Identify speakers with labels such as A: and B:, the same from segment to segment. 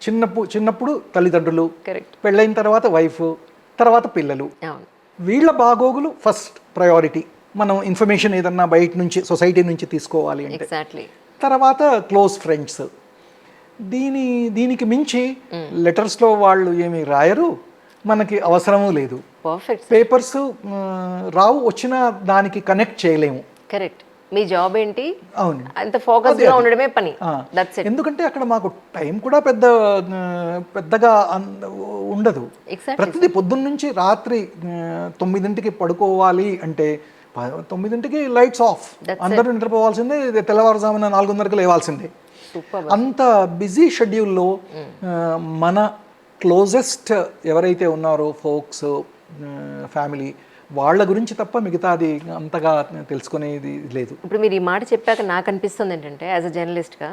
A: చిన్నప్పుడు తల్లిదండ్రులు,
B: కరెక్ట్.
A: పెళ్ళైన తర్వాత వైఫ్, తర్వాత పిల్లలు,
B: అవును.
A: వీళ్ళ బాగోగులు ఫస్ట్ ప్రయారిటీ. మనం ఇన్ఫర్మేషన్ ఏదన్నా బయట నుంచి సొసైటీ నుంచి తీసుకోవాలి అంటే,
B: ఎగ్జాక్ట్లీ.
A: తర్వాత క్లోజ్ ఫ్రెండ్స్. దీనికి మించి లెటర్స్లో వాళ్ళు ఏమి రాయరు, మనకి అవసరమూ లేదు.
B: పర్ఫెక్ట్.
A: పేపర్స్ రావు, వచ్చిన దానికి కనెక్ట్ చేయలేము.
B: కరెక్ట్. మీ జాబ్ ఏంటి?
A: అవును,
B: అంత ఫోకస్గా ఉండడమే పని. That's it.
A: ఎందుకంటే అక్కడ మాకు టైం కూడా పెద్దగా ఉండదు. ప్రతిదీ పొద్దున్న నుంచి రాత్రి 9ంటికి పడుకోవాలి అంటే 9ంటికి లైట్స్ ఆఫ్, అందరూ నిద్రపోవాల్సిందే, తెల్లవారుజామున 4:30కి లేవాల్సిందే. అంత బిజీ షెడ్యూల్లో మన క్లోజెస్ట్ ఎవరైతే ఉన్నారో ఫోక్స్, ఫ్యామిలీ, వాళ్ళ గురించి తప్ప మిగతాది అంతగా తెలుసుకునేది లేదు.
B: ఇప్పుడు మీరు ఈ మాట చెప్పాక నాకు అనిపిస్తుంది ఏంటంటే, యాజ్ అ జర్నలిస్ట్గా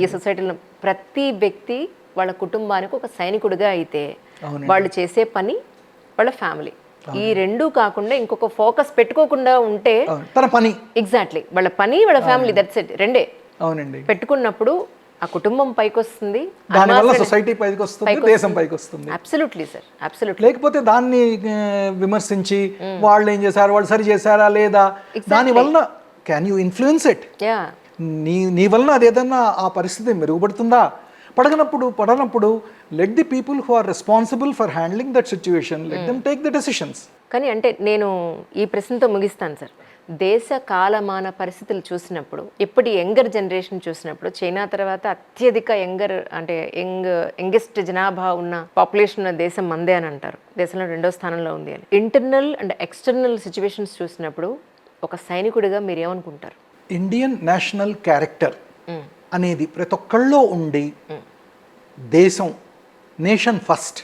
B: ఈ సొసైటీలో ప్రతి వ్యక్తి వాళ్ళ కుటుంబానికి ఒక సైనికుడిగా అయితే, వాళ్ళు చేసే పని వాళ్ళ ఫ్యామిలీ, ఈ రెండూ కాకుండా ఇంకొక ఫోకస్ పెట్టుకోకుండా ఉంటే
A: తన పని,
B: ఎగ్జాక్ట్లీ వాళ్ళ పని వాళ్ళ ఫ్యామిలీ, దట్స్ ఇట్, రెండే
A: అవునండి
B: పెట్టుకున్నప్పుడు ఆ కుటుంబం పైకి వస్తుంది,
A: దానివల్ల సొసైటీ పైకి వస్తుంది, దేశం పైకి వస్తుంది.
B: Absolutely sir, absolutely.
A: లేకపోతే దాన్ని విమర్శించి వాళ్ళు ఏం చేశారు, వాళ్ళు సరి చేశారా లేదా, దానివల్ల క్యాన్ యూ ఇన్ఫ్లుయెన్స్ ఇట్? నీ వలన అది ఏదన్నా ఆ పరిస్థితి మెరుగుపడుతుందా? పడనప్పుడు let the people who are responsible for handling that situation, let them take the decisions.
B: కానీ అంటే నేను ఈ ప్రశ్నతో ముగిస్తాను సార్. దేశ కాలమాన పరిస్థితులు చూసినప్పుడు, ఇప్పటి యంగర్ జనరేషన్ చూసినప్పుడు, చైనా తర్వాత అత్యధిక యంగెస్ట్ జనాభా ఉన్న పాపులేషన్ ఉన్న దేశం మందే అని అంటారు. దేశంలో 2వ స్థానంలో ఉంది అని. ఇంటర్నల్ అండ్ ఎక్స్టర్నల్ సిచ్యువేషన్స్ చూసినప్పుడు ఒక సైనికుడిగా మీరు ఏమనుకుంటారు?
A: ఇండియన్ నేషనల్ క్యారెక్టర్ అనేది ప్రతి ఒక్కళ్ళలో ఉండి, దేశం, నేషన్ ఫస్ట్,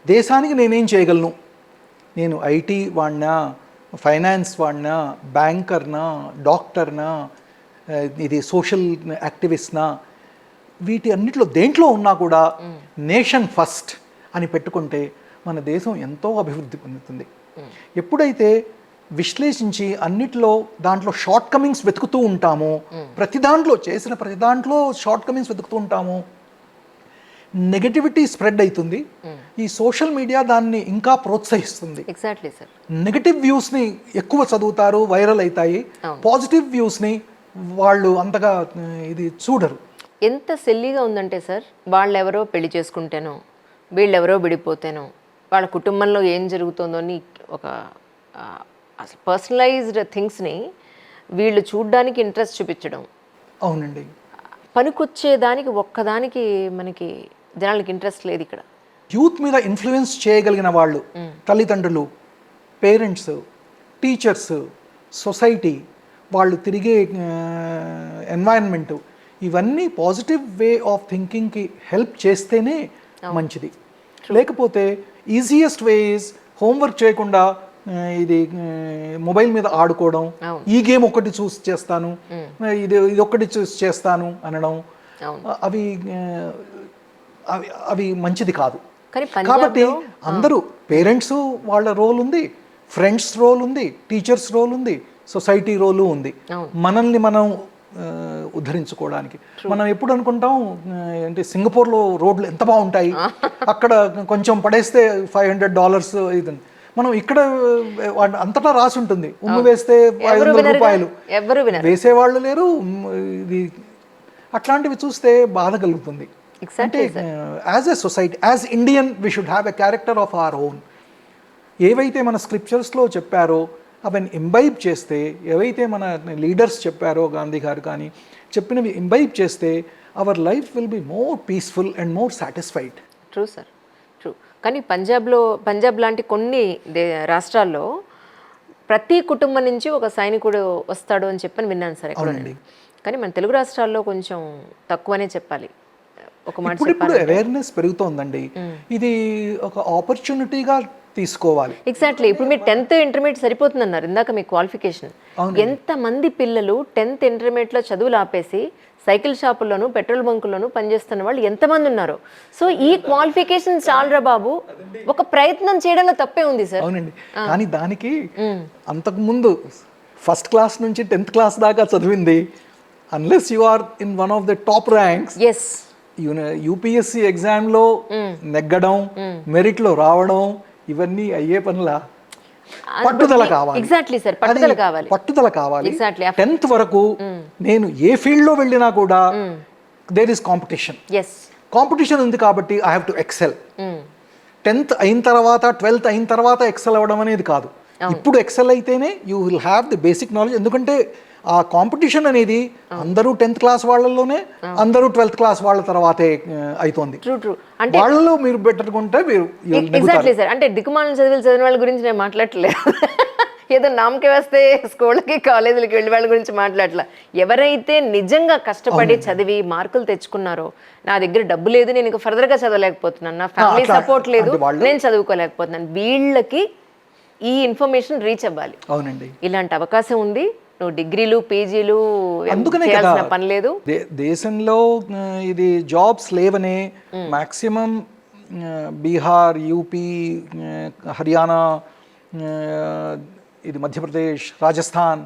A: దేశానికి నేనేం చేయగలను, నేను ఐటీ వాడినా, ఫైనాన్స్ వాడినా, బ్యాంకర్నా, డాక్టర్నా, ఇది సోషల్ యాక్టివిస్ట్నా, వీటి అన్నిట్లో దేంట్లో ఉన్నా కూడా నేషన్ ఫస్ట్ అని పెట్టుకుంటే మన దేశం ఎంతో అభివృద్ధి పొందుతుంది. ఎప్పుడైతే విశ్లేషించి అన్నిట్లో దాంట్లో షార్ట్ కమింగ్స్ వెతుకుతూ ఉంటామో, ప్రతి దాంట్లో షార్ట్ కమింగ్స్ వెతుకుతూ ఉంటామో, నెగటివిటీ స్ప్రెడ్ అవుతుంది. ఈ సోషల్ మీడియా దాన్ని ఇంకా ప్రోత్సహిస్తుంది.
B: Exactly sir.
A: నెగటివ్ వ్యూస్ని ఎక్కువ చదువుతారు, వైరల్ అవుతాయి. పాజిటివ్ వ్యూస్ని వాళ్ళు అంతగా ఇది చూడరు.
B: ఎంత సిల్లీగా ఉందంటే సార్, వాళ్ళెవరో పెళ్లి చేసుకుంటేనో, వీళ్ళెవరో విడిపోతేనో, వాళ్ళ కుటుంబంలో ఏం జరుగుతుందో అని ఒక అసలు పర్సనలైజ్డ్ థింగ్స్ని వీళ్ళు చూడ్డానికి ఇంట్రెస్ట్ చూపించడం.
A: అవునండి.
B: పనికొచ్చేదానికి ఒక్కదానికి మనకి జనాలకి ఇంట్రెస్ట్ లేదు ఇక్కడ.
A: యూత్ మీద ఇన్ఫ్లుయెన్స్ చేయగలిగిన వాళ్ళు తల్లిదండ్రులు, పేరెంట్స్, టీచర్స్, సొసైటీ, వాళ్ళు తిరిగే ఎన్వైరన్మెంట్, ఇవన్నీ పాజిటివ్ వే ఆఫ్ థింకింగ్కి హెల్ప్ చేస్తేనే మంచిది. లేకపోతే ఈజియెస్ట్ వే ఈజ్ హోంవర్క్ చేయకుండా ఇది మొబైల్ మీద ఆడుకోవడం, ఈ గేమ్ ఒకటి చూసి చేస్తాను, ఇది ఒకటి చూసి చేస్తాను అనడం, అవి మంచిది కాదు. కాబట్టి అందరూ, పేరెంట్స్ వాళ్ళ రోల్ ఉంది, ఫ్రెండ్స్ రోల్ ఉంది, టీచర్స్ రోల్ ఉంది, సొసైటీ రోలు ఉంది, మనల్ని మనం ఉద్ధరించుకోవడానికి. మనం ఎప్పుడు అనుకుంటాం అంటే సింగపూర్లో రోడ్లు ఎంత బాగుంటాయి, అక్కడ కొంచెం పడేస్తే $500 ఇది. మనం ఇక్కడ అంతటా రాసి ఉంటుంది, ఉమ్ము వేస్తే $500, వేసేవాళ్ళు లేరు. ఇది అట్లాంటివి చూస్తే బాధ కలుగుతుంది. అంటే as a society, as Indian, we should have a character of our own. ఏవైతే మన స్క్రిప్చర్స్లో చెప్పారో అవన్నీ ఇంబైబ్ చేస్తే, ఏవైతే మన లీడర్స్ చెప్పారో, గాంధీ గారు కానీ చెప్పినవి ఇంబైబ్ చేస్తే, our life will be more peaceful and more satisfied.
B: True sir, true. కానీ పంజాబ్ లాంటి కొన్ని రాష్ట్రాల్లో ప్రతి కుటుంబం నుంచి ఒక సైనికుడు వస్తాడు అని చెప్పని విన్నాను సార్ ఎక్కడ. కానీ మన తెలుగు రాష్ట్రాల్లో కొంచెం తక్కువనే చెప్పాలి. ఒక మాట
A: ఇప్పుడు అవేర్నెస్ పెరుగుతోందండి, ఇది ఒక ఆపర్చునిటీగా తీసుకోవాలి.
B: ఎగ్జాక్ట్లీ. ఇప్పుడు మీరు 10th ఇంటర్మీడియట్ సరిపోతుందన్నారు ఇందాక మీ క్వాలిఫికేషన్. ఎంతమంది పిల్లలు 10th ఇంటర్మీడియట్లో చదువులు ఆపేసి సైకిల్ షాపుల్లోనూ, పెట్రోల్ బంకుల్లోనూ పనిచేస్తున్న వాళ్ళు ఎంతమంది ఉన్నారు. సో ఈ క్వాలిఫికేషన్ చాలరా బాబు, ఒక ప్రయత్నం చేయడంలో తప్పే ఉంది సార్.
A: అవునండి. కానీ దానికి అంతకుముందు ఫస్ట్ క్లాస్ నుంచి 10th క్లాస్ దాకా చదివింది, unless you are in one of the top ranks, UPSC ఎగ్జామ్లో నెగ్గడం, మెరిట్లో రావడం, ఇవన్నీ అయ్యే పనులా? పట్టుదల కావాలి.
B: ఎగ్జాక్ట్లీ సార్, పట్టుదల కావాలి.
A: పట్టుదల కావాలి.
B: ఎగ్జాక్ట్లీ.
A: 10th వరకు నేను ఏ ఫీల్డ్లో వెళ్ళినా కూడా దేర్ ఇస్ కాంపిటీషన్. కాంపిటీషన్ ఉంది కాబట్టి I have to XL. 10th అయిన తర్వాత 12th అయిన తర్వాత ఎక్సెల్ అవ్వడం అనేది కాదు. ఇప్పుడు ఎక్సెల్ అయితేనే you will have the basic knowledge. ఎందుకంటే ఆ కాంపిటీషన్ అనేది అందరూ 10th క్లాస్ వాళ్ళలోనే, అందరూ 12th క్లాస్ వాళ్ళ తర్వాతే అవుతోంది. వాళ్ళలో మీరు బెటర్ ఉంటే మీరు
B: ఎగ్జాక్ట్లీ సార్. అంటే దిక్కుమాలను చదివిన వాళ్ళ గురించి నేను మాట్లాడట్లేదు. ఏదో నామకే వస్తే స్కూళ్ళకి కాలేజీలకి వెళ్ళే వాళ్ళ గురించి మాట్లాడలే. ఎవరైతే నిజంగా కష్టపడి చదివి మార్కులు తెచ్చుకున్నారో, నా దగ్గర డబ్బు లేదు, నేను ఇంకా ఫర్దర్గా చదవలేకపోతున్నాను, నా ఫ్యామిలీ సపోర్ట్ లేదు, నేను చదువుకోలేకపోతున్నాను, వీళ్ళకి ఈ ఇన్ఫర్మేషన్ రీచ్ అవ్వాలి.
A: అవునండి,
B: ఇలాంటి అవకాశం ఉంది. నువ్వు డిగ్రీలు పీజీలు
A: అందుకనే
B: పని లేదు.
A: దేశంలో ఇది జాబ్స్ లేవనే మాక్సిమం బీహార్, యూపీ, హర్యానా, ఇది మధ్యప్రదేశ్, రాజస్థాన్,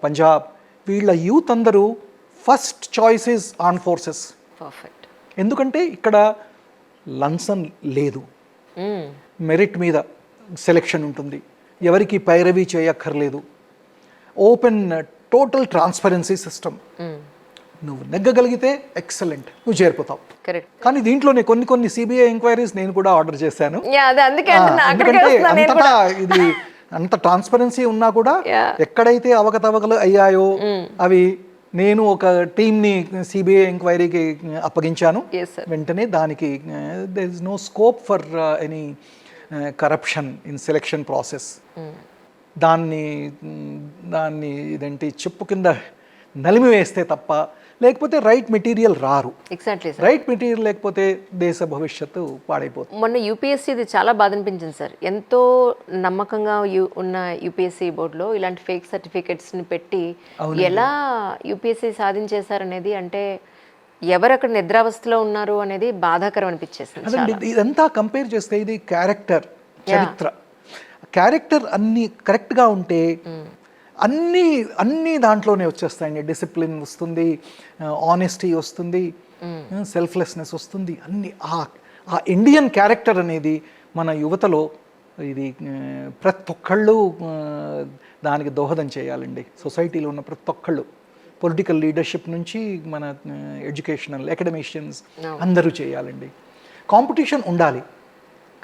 A: పంజాబ్, వీళ్ళ యూత్ అందరూ first choice is arm forces.
B: Perfect.
A: ఎందుకంటే ఇక్కడ లంచం లేదు, మెరిట్ మీద సెలెక్షన్ ఉంటుంది, ఎవరికి పైరవీ చేయక్కర్లేదు, ఓపెన్ టోటల్ ట్రాన్స్పరెన్సీ సిస్టమ్. నువ్వు నెగ్గగలిగితే ఎక్సలెంట్, నువ్వు చేరిపోతావు. కానీ దీంట్లోనే కొన్ని సిబిఐ ఎంక్వైరీస్ నేను కూడా ఆర్డర్ చేశాను. ఎందుకంటే అంతటా ఇది అంత ట్రాన్స్పరెన్సీ ఉన్నా కూడా ఎక్కడైతే అవకతవకలు అయ్యాయో అవి నేను ఒక టీమ్ని సిబిఐ ఎంక్వైరీకి అప్పగించాను. వెంటనే దానికి there is no scope for any corruption in selection process. దాన్ని ఇదేంటి చెప్పు కింద నలిమి వేస్తే తప్ప, లేకపోతే రైట్ మెటీరియల్ రారు.
B: ఎగ్జాక్ట్లీ.
A: రైట్ మెటీరియల్ లేకపోతే దేశ భవిష్యత్తు పాడైపోతుంది.
B: మొన్న యూపీఎస్సీ ఇది చాలా బాధ అనిపించింది సార్. ఎంతో నమ్మకంగా ఉన్న యూపీఎస్సీ బోర్డులో ఇలాంటి ఫేక్ సర్టిఫికెట్స్ని పెట్టి ఎలా యూపీఎస్సీ సాధించేశారనేది, అంటే ఎవరు అక్కడ నిద్రావస్థలో ఉన్నారు అనేది బాధాకరం అనిపించేసింది.
A: ఇదంతా కంపేర్ చేస్తే ఇది క్యారెక్టర్, చరిత్ర. క్యారెక్టర్ అన్ని కరెక్ట్గా ఉంటే అన్నీ దాంట్లోనే వచ్చేస్తాయండి. డిసిప్లిన్ వస్తుంది, ఆనెస్టీ వస్తుంది, సెల్ఫ్లెస్నెస్ వస్తుంది. అన్ని ఆ ఇండియన్ క్యారెక్టర్ అనేది మన యువతలో ఇది ప్రతి ఒక్కళ్ళు దానికి దోహదం చేయాలండి. సొసైటీలో ఉన్న ప్రతి ఒక్కళ్ళు, పొలిటికల్ లీడర్షిప్ నుంచి మన ఎడ్యుకేషనల్ అకాడమిషియన్స్ అందరూ చేయాలండి. కాంపిటీషన్ ఉండాలి,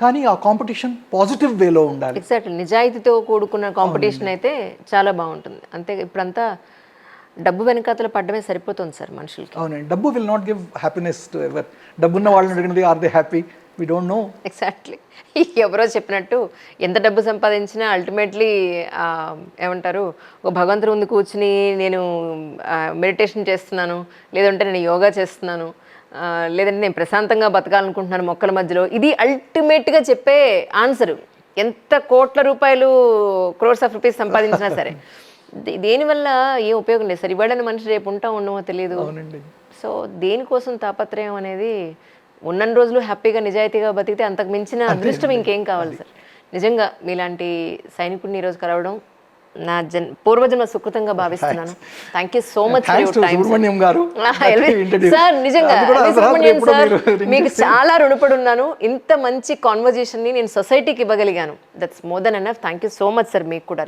A: కానీ ఆ కాంపిటీషన్ పాజిటివ్ వేలో ఉండాలి.
B: ఎగ్జాక్ట్లీ. నిజాయితీతో కూడుకున్న కాంపిటీషన్ అయితే చాలా బాగుంటుంది. అంతే, ఇప్పుడంతా డబ్బు వెనకాతలు పడ్డమే సరిపోతుంది సార్ మనుషులకి.
A: అవునండి, డబ్బు will not give happiness to ever. డబ్బున్న వాళ్ళని అడిగినది are they happy, we don't know.
B: Exactly. ఎవరో చెప్పినట్టు ఎంత డబ్బు సంపాదించినా అల్టిమేట్లీ ఏమంటారు, ఒక భగవంతుడి ముందు కూర్చుని నేను మెడిటేషన్ చేస్తున్నాను, లేదంటే నేను యోగా చేస్తున్నాను, లేదంటే నేను ప్రశాంతంగా బతకాలనుకుంటున్నాను మొక్కల మధ్యలో, ఇది అల్టిమేట్గా చెప్పే ఆన్సరు. ఎంత కోట్ల రూపాయలు, క్రోర్స్ ఆఫ్ రూపీస్ సంపాదించినా సరే దేనివల్ల ఏం ఉపయోగం లేదు సార్. ఇవాళ మనిషి రేపు ఉంటా ఉండమో తెలియదు. సో దేనికోసం తాపత్రయం అనేది, ఉన్న రోజులు హ్యాపీగా నిజాయితీగా బతికితే అంతకు మించిన అదృష్టం ఇంకేం కావాలి సార్. నిజంగా మీలాంటి సైనికుడిని ఈరోజు కలవడం నా పూర్వజన్మ సుకృతంగా భావిస్తున్నాను. Thank you so much for your time sir. నిజంగా సుబ్రహ్మణ్యం సార్, మీకు చాలా రుణపడి ఉన్నాను. ఇంత మంచి కాన్వర్జేషన్ ని నేను సొసైటీకి ఇవ్వగలిగాను. That's more than enough. Thank you so much sir. మీకు కూడా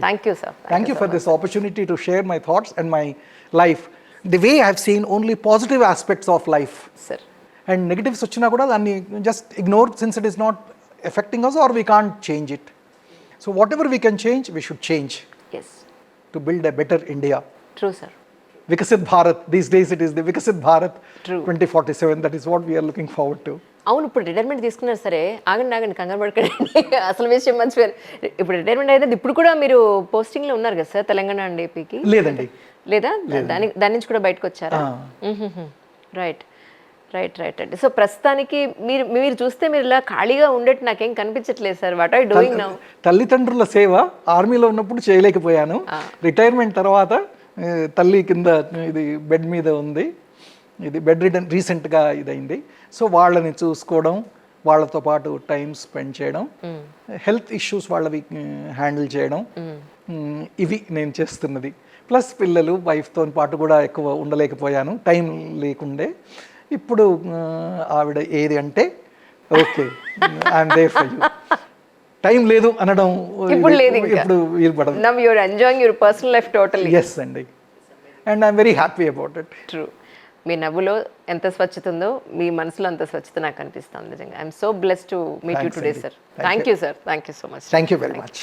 B: thank you sir.
A: Thank you for this opportunity to share my thoughts and my life. The way I have seen only positive aspects of life
B: sir.
A: And negatives వచ్చినా కూడా దాన్ని just ignore, since it is not affecting us or we can't change it. So whatever we can change, we should change.
B: Yes.
A: To build a better India.
B: True, sir.
A: Vikasit Bharat. These days it is the Vikasit Bharat.
B: True.
A: 2047. That is what we are looking forward to.
B: అవును, ఇప్పుడు retirement తీసుకున్నారు సరే, ఆగండి కంగారు పడకండి. అసలు విషయం మర్చిపోయారు. ఇప్పుడు రిటైర్మెంట్ అయితే ఇప్పుడు కూడా మీరు పోస్టింగ్లో ఉన్నారు కదా సార్, తెలంగాణ అండ్ ఏపీకి?
A: లేదండి.
B: లేదా? దాని నుంచి కూడా బయటకు వచ్చారా? రైట్ రైట్ రైట్ అండి. సో ప్రస్తుతానికి మీరు చూస్తే మీరు ఇలా ఖాళీగా ఉండేట్టు నాకేం కనిపించట్లేదు sir. What are you doing now?
A: తల్లిదండ్రుల సేవ ఆర్మీలో ఉన్నప్పుడు చేయలేకపోయాను. రిటైర్మెంట్ తర్వాత తల్లి కింద ఇది బెడ్ మీద ఉంది, ఇది బెడ్ రిటర్న్ రీసెంట్గా ఇదైంది. సో వాళ్ళని చూసుకోవడం, వాళ్ళతో పాటు టైం స్పెండ్ చేయడం, హెల్త్ ఇష్యూస్ వాళ్ళవి హ్యాండిల్ చేయడం, ఇవి నేను చేస్తున్నది. ప్లస్ పిల్లలు, వైఫ్తో పాటు కూడా ఎక్కువ ఉండలేకపోయాను, టైం లేకుండే. ఇప్పుడు ఆవిడ ఏది అంటే okay I'm there for you, time లేదు అనడం
B: ఇప్పుడు లేదు ఇంకా.
A: ఇప్పుడు వీలుపడదు.
B: Now you are enjoying your personal life totally.
A: Yes అండి, and I'm very happy about it.
B: True. మీ నవ్వులో ఎంత స్వచ్ఛత ఉందో మీ మనసులో అంత స్వచ్ఛత నాకు అనిపిస్తుంది నిజంగా. I'm so blessed to meet you today sir. Thank you sir, thank you so much.
A: Thank you very much.